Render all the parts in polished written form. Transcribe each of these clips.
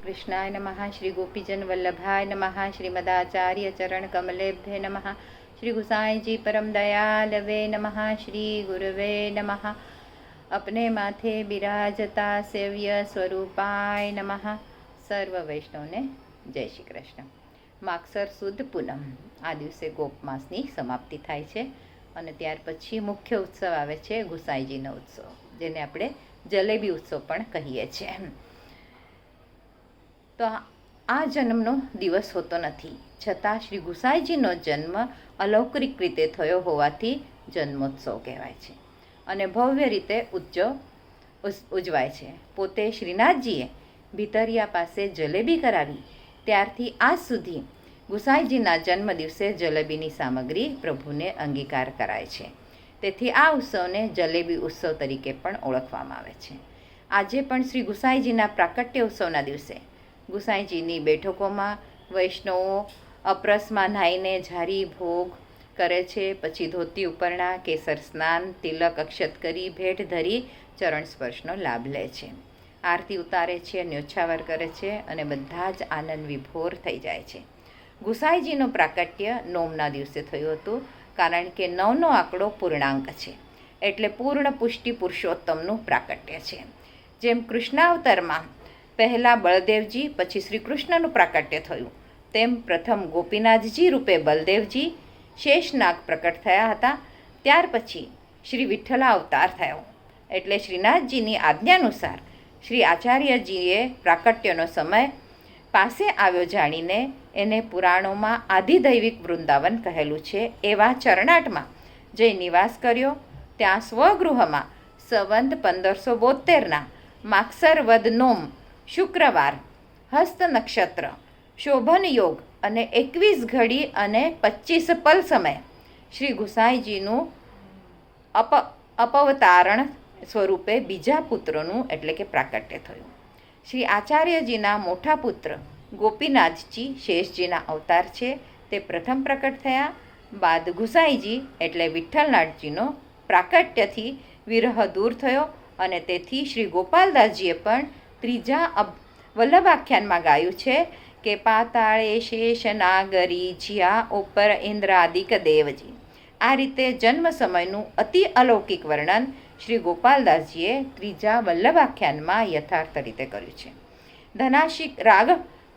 कृष्णाय नमः। श्री गोपीजन वल्लभाय नमः। श्रीमदाचार्य चरण कमलेभ्ये नमः। श्री गुसाई जी परम दयालवे नमः। श्री गुरुवे नमः। अपने माथे बिराजता सेव्य स्वरूपाय नमः। સર્વ વૈષ્ણવને જય શ્રી કૃષ્ણ। માગસર સુદ પૂનમ આ દિવસે ગોપ માસની સમાપ્તિ થાય છે અને ત્યાર પછી મુખ્ય ઉત્સવ આવે છે ગુસાઈજીનો ઉત્સવ, જેને આપણે જલેબી ઉત્સવ પણ કહીએ છીએ। તો આ જન્મનો દિવસ હોતો નથી, છતાં શ્રી ગુસાઈજીનો જન્મ અલૌકિક રીતે થયો હોવાથી જન્મોત્સવ કહેવાય છે અને ભવ્ય રીતે ઉજવાય છે। પોતે શ્રીનાથજીએ ભીતરિયા પાસે જલેબી કરાવી ત્યારથી આજ સુધી ગુસાઈજીના જન્મ દિવસે જલેબીની સામગ્રી પ્રભુને અંગીકાર કરાય છે। તેથી આ ઉત્સવને જલેબી ઉત્સવ તરીકે પણ ઓળખવામાં આવે છે। આજે પણ શ્રી ગુસાઈજીના પ્રાકટ્ય ઉત્સવના દિવસે ગુસાઈજીની બેઠકોમાં વૈષ્ણવો અપરસમાં નાહીને ઝારી ભોગ કરે છે, પછી ધોતી ઉપરણા, કેસર સ્નાન, તિલક અક્ષત કરી ભેટ ધરી ચરણ સ્પર્શનો લાભ લે છે, આરતી ઉતારે છે, ન્યોછાવર કરે છે અને બધા જ આનંદ વિભોર થઈ જાય છે। ગુસાઈજીનું પ્રાકટ્ય નોમના દિવસે થયું હતું, કારણ કે 9નો આંકડો પૂર્ણાંક છે, એટલે પૂર્ણ પુષ્ટિ પુરુષોત્તમનું પ્રાકટ્ય છે। જેમ કૃષ્ણાવતારમાં પહેલાં બળદેવજી પછી શ્રી કૃષ્ણનું પ્રાકટ્ય થયું, તેમ પ્રથમ ગોપીનાથજી રૂપે બલદેવજી શેષનાગ પ્રકટ થયા હતા, ત્યાર પછી શ્રી વિઠ્ઠલા અવતાર થયો, એટલે શ્રીનાથજીની આજ્ઞાનુસાર શ્રી આચાર્યજીએ પ્રાકટ્યનો સમય પાસે આવ્યો જાણીને એને પુરાણોમાં આધિદૈવિક વૃંદાવન કહેલું છે એવા ચરણાટમાં જઈ નિવાસ કર્યો। ત્યાં સ્વગૃહમાં સંવંત 1572ના માગસર વદ નોમ શુક્રવાર, હસ્ત નક્ષત્ર, શોભન યોગ અને 21 ઘડી અને 25 પલ સમય શ્રી ગુસાઈજીનું અપવતારણ સ્વરૂપે બીજા પુત્રનું એટલે કે પ્રાકટ્ય થયું। શ્રી આચાર્યજીના મોટા પુત્ર ગોપીનાથજી શેષજીના અવતાર છે, તે પ્રથમ પ્રકટ થયા, બાદ ગુસાઈજી એટલે વિઠ્ઠલનાથજીનો પ્રાકટ્યથી વિરહ દૂર થયો અને તેથી શ્રી ગોપાલદાસજીએ પણ ત્રીજા વલ્લભાખ્યાનમાં ગાયું છે કે પાતાળે શેષ નાગરી જ્યા ઉપર ઇન્દ્રાદિક દેવજી। આ રીતે જન્મ સમયનું અતિ અલૌકિક વર્ણન શ્રી ગોપાલદાસજીએ ત્રીજા વલ્લભાખ્યાનમાં યથાર્થ રીતે કર્યું છે। ધનાશિક રાગ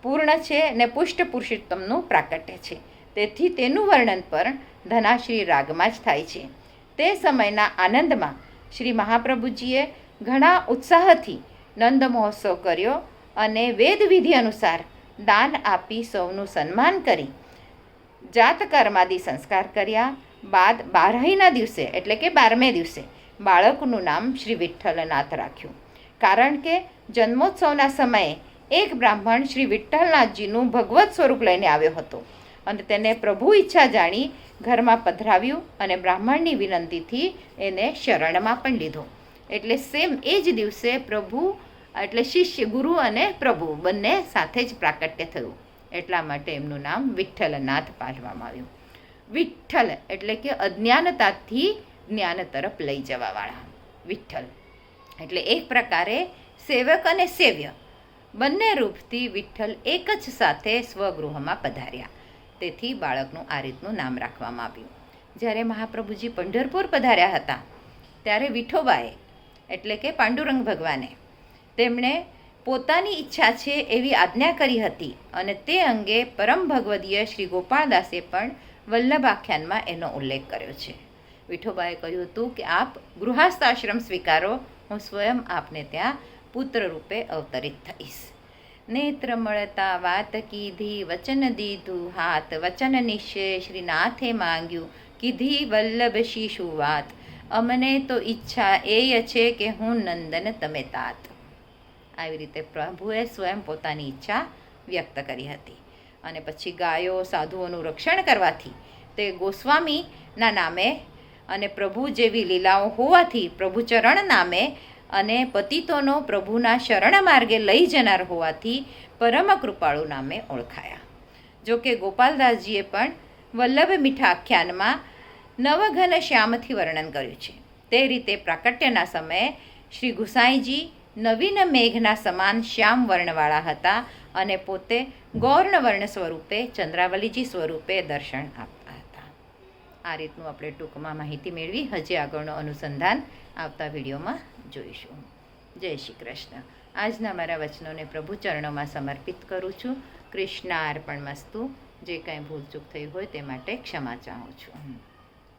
પૂર્ણ છે ને પુષ્ટ પુરુષોત્તમનું પ્રાકટ્ય છે, તેથી તેનું વર્ણન પણ ધનાશ્રી રાગમાં જ થાય છે। તે સમયના આનંદમાં શ્રી મહાપ્રભુજીએ ઘણા ઉત્સાહથી નંદ મહોત્સવ કર્યો અને વેદવિધિ અનુસાર દાન આપી સૌનું સન્માન કરી જાતકર્માદિ સંસ્કાર કર્યા બાદ બારહીના દિવસે એટલે કે 12મે દિવસે બાળકનું નામ શ્રી વિઠ્ઠલનાથ રાખ્યું, કારણ કે જન્મોત્સવના સમયે એક બ્રાહ્મણ શ્રી વિઠ્ઠલનાથજીનું ભગવત સ્વરૂપ લઈને આવ્યો હતો અને તેને પ્રભુ ઈચ્છા જાણી ઘરમાં પધરાવ્યું અને બ્રાહ્મણની વિનંતીથી એને શરણમાં પણ લીધો, એટલે સેમ એ જ દિવસે પ્રભુ એટલે શિષ્ય ગુરુ અને પ્રભુ બંને સાથે જ પ્રાકટ્ય થયું, એટલા માટે એમનું નામ વિઠ્ઠલનાથ પાડવામાં આવ્યું। વિઠ્ઠલ એટલે કે અજ્ઞાનતાથી જ્ઞાન તરફ લઈ જવાવાળા વિઠ્ઠલ, એટલે એક પ્રકારે સેવક અને સેવ્ય બંને રૂપથી વિઠ્ઠલ એક જ સાથે સ્વગૃહમાં પધાર્યા, તેથી બાળકનું આ રીતનું નામ રાખવામાં આવ્યું। જ્યારે મહાપ્રભુજી પંઢરપુર પધાર્યા હતા ત્યારે વિઠોબાએ એટલે કે પાંડુરંગ ભગવાને તેમણે પોતાની ઈચ્છા છે એવી આજ્ઞા કરી હતી અને તે અંગે પરમ ભગવદીય શ્રી ગોપાળદાસે પણ વલ્લભાખ્યાનમાં એનો ઉલ્લેખ કર્યો છે। વિઠોબાએ કહ્યું હતું કે આપ ગૃહસ્થાશ્રમ સ્વીકારો, હું સ્વયં આપને ત્યાં પુત્ર રૂપે અવતરિત થઈશ। નેત્ર મળતા વાત કીધી, વચન દીધું હાથ, વચન નિશ્ચય શ્રીનાથે માંગ્યું, કીધી વલ્લભ શિશુ વાત, અમને તો ઈચ્છા એય છે કે હું નંદન તમે તાત। આવી રીતે પ્રભુએ સ્વયં પોતાની ઈચ્છા વ્યક્ત કરી હતી અને પછી ગાયો સાધુઓનું રક્ષણ કરવાથી તે ગોસ્વામીના નામે અને પ્રભુ જેવી લીલાઓ હોવાથી પ્રભુચરણ નામે અને પતિતોનો પ્રભુના શરણ માર્ગે લઈ જનાર હોવાથી પરમ કૃપાળુ નામે ઓળખાયા। જો કે ગોપાલદાસજીએ પણ વલ્લભ મીઠા આખ્યાનમાં નવઘન શ્યામથી વર્ણન કર્યું છે। તે રીતે પ્રાકટ્યના સમયે શ્રી ગુસાઈજી નવીન મેઘના સમાન શ્યામ વર્ણવાળા હતા અને પોતે ગૌર્ણવર્ણ સ્વરૂપે ચંદ્રાવલીજી સ્વરૂપે દર્શન આપતા હતા. આ રીતનું આપણે ટૂંકમાં માહિતી મેળવી. હજી આગળનું અનુસંધાન આવતા વિડીયોમાં જોઈશું. જય શ્રી કૃષ્ણ. આજના મારા વચનોને પ્રભુ ચરણોમાં સમર્પિત કરું છું. કૃષ્ણાર્પણમસ્તુ. જે કાંઈ ભૂલચૂક થઈ હોય તે માટે ક્ષમા ચાહું છું.